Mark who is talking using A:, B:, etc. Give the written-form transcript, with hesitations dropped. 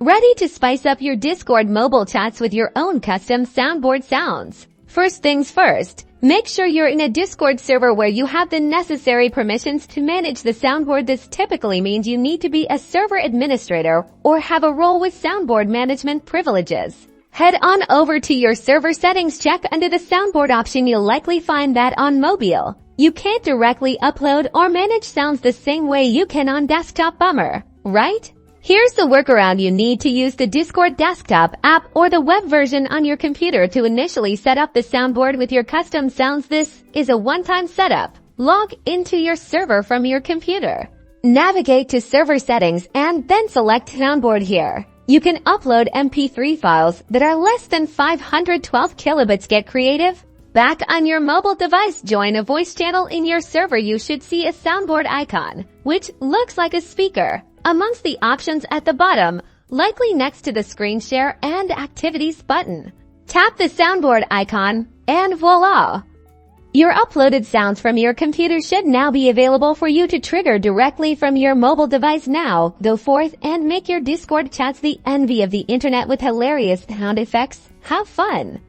A: Ready to spice up your Discord mobile chats with your own custom soundboard sounds? First things first, make sure you're in a Discord server where you have the necessary permissions to manage the soundboard. This typically means you need to be a server administrator or have a role with soundboard management privileges. Head on over to your server settings, check under the soundboard option. You'll likely find that on mobile you can't directly upload or manage sounds the same way you can on desktop. Bummer, right? Here's the workaround. You need to use the Discord desktop app or the web version on your computer to initially set up the soundboard with your custom sounds. This is a one-time setup. Log into your server from your computer. Navigate to server settings and then select soundboard here. You can upload MP3 files that are less than 512 kilobits. Get creative. Back on your mobile device, join a voice channel in your server. You should see a soundboard icon, which looks like a speaker, amongst the options at the bottom, likely next to the screen share and activities button. Tap the soundboard icon, and voila! Your uploaded sounds from your computer should now be available for you to trigger directly from your mobile device. Now, go forth and make your Discord chats the envy of the internet with hilarious sound effects. Have fun!